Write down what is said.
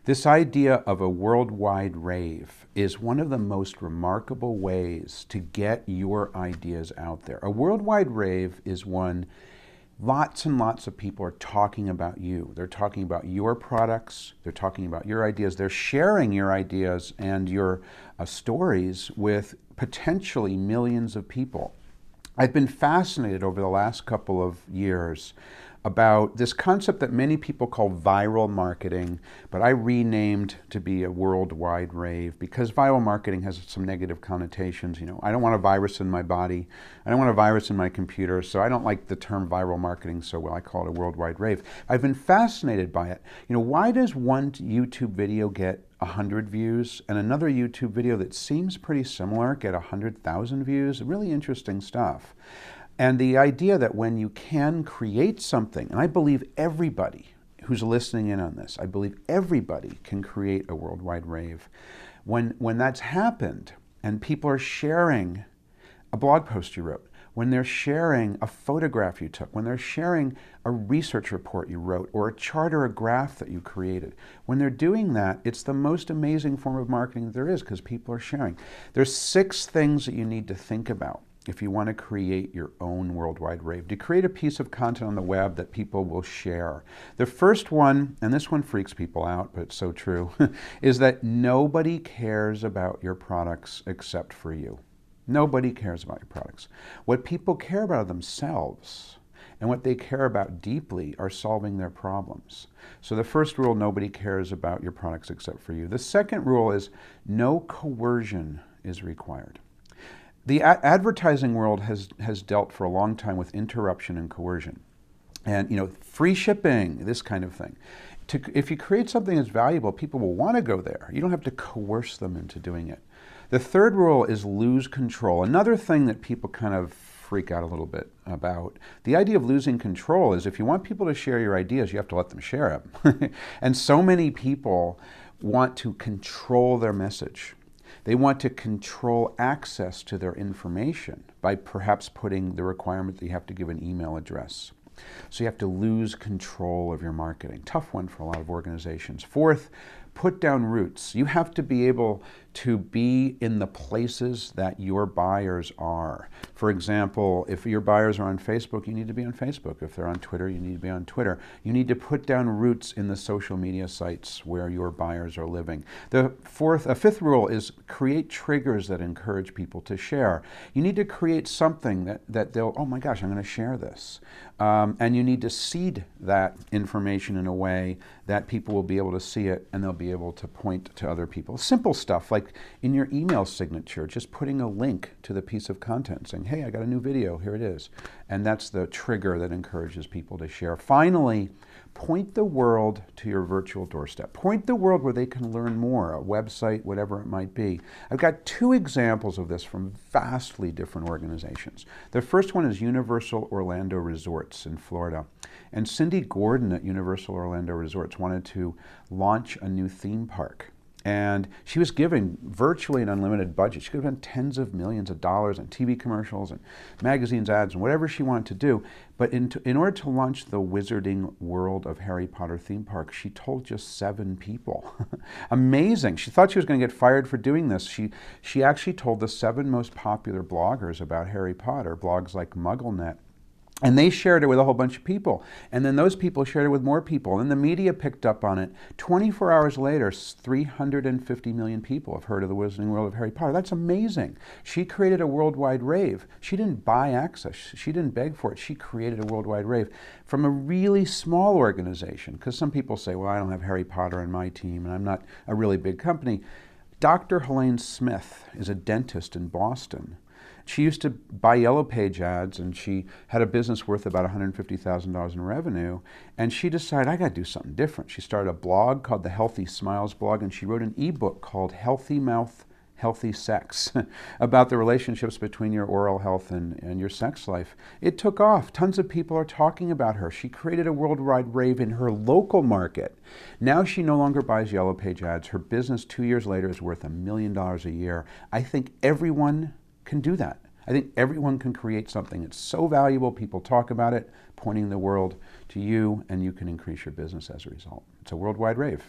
This idea of a worldwide rave is one of the most remarkable ways to get your ideas out there. A worldwide rave is one lots and lots of people are talking about you. They're talking about your products, they're talking about your ideas, they're sharing your ideas and your stories with potentially millions of people. I've been fascinated over the last couple of years about this concept that many people call viral marketing, but I renamed to be a worldwide rave because viral marketing has some negative connotations. You know, I don't want a virus in my body. I don't want a virus in my computer, so I don't like the term viral marketing so well. I call it a worldwide rave. I've been fascinated by it. You know, why does one YouTube video get 100 views and another YouTube video that seems pretty similar get 100,000 views? Really interesting stuff. And the idea that when you can create something, and I believe everybody who's listening in on this, I believe everybody can create a worldwide rave. When that's happened and people are sharing a blog post you wrote, when they're sharing a photograph you took, when they're sharing a research report you wrote or a chart or a graph that you created, when they're doing that, it's the most amazing form of marketing that there is because people are sharing. There's 6 things that you need to think about if you want to create your own worldwide rave, to create a piece of content on the web that people will share. The first one, and this one freaks people out, but it's so true, is that nobody cares about your products except for you. Nobody cares about your products. What people care about are themselves, and what they care about deeply are solving their problems. So the first rule, nobody cares about your products except for you. The second rule is no coercion is required. The advertising world has dealt for a long time with interruption and coercion. And, you know, free shipping, this kind of thing. If you create something that's valuable, people will want to go there. You don't have to coerce them into doing it. The third rule is lose control. Another thing that people kind of freak out a little bit about. The idea of losing control is if you want people to share your ideas, you have to let them share them. And so many people want to control their message. They want to control access to their information by perhaps putting the requirement that you have to give an email address. So you have to lose control of your marketing. Tough one for a lot of organizations. Fourth, put down roots. You have to be able to be in the places that your buyers are. For example, if your buyers are on Facebook, you need to be on Facebook. If they're on Twitter, you need to be on Twitter. You need to put down roots in the social media sites where your buyers are living. The fifth rule is create triggers that encourage people to share. You need to create something that they'll, oh my gosh, I'm going to share this. And you need to seed that information in a way that people will be able to see it and they'll be able to point to other people. Simple stuff like in your email signature, just putting a link to the piece of content saying, hey, I got a new video, here it is. And that's the trigger that encourages people to share. Finally, point the world to your virtual doorstep. Point the world where they can learn more, a website, whatever it might be. I've got 2 examples of this from vastly different organizations. The first one is Universal Orlando Resorts in Florida. And Cindy Gordon at Universal Orlando Resorts wanted to launch a new theme park. And she was given virtually an unlimited budget. She could have spent tens of millions of dollars on TV commercials and magazines, ads, and whatever she wanted to do. But in order to launch the Wizarding World of Harry Potter theme park, she told just 7 people. Amazing. She thought she was going to get fired for doing this. She actually told the 7 most popular bloggers about Harry Potter, blogs like MuggleNet. And they shared it with a whole bunch of people. And then those people shared it with more people. And the media picked up on it. 24 hours later, 350 million people have heard of the Wizarding World of Harry Potter. That's amazing. She created a worldwide rave. She didn't buy access. She didn't beg for it. She created a worldwide rave from a really small organization. Because some people say, well, I don't have Harry Potter on my team, and I'm not a really big company. Dr. Helene Smith is a dentist in Boston. She used to buy Yellow Page ads, and she had a business worth about $150,000 in revenue, and she decided, I got to do something different. She started a blog called the Healthy Smiles blog, and she wrote an ebook called Healthy Mouth, Healthy Sex about the relationships between your oral health and your sex life. It took off. Tons of people are talking about her. She created a worldwide rave in her local market. Now she no longer buys Yellow Page ads. Her business 2 years later is worth $1 million a year. I think everyone can do that. I think everyone can create something. It's so valuable. People talk about it, pointing the world to you, and you can increase your business as a result. It's a worldwide rave.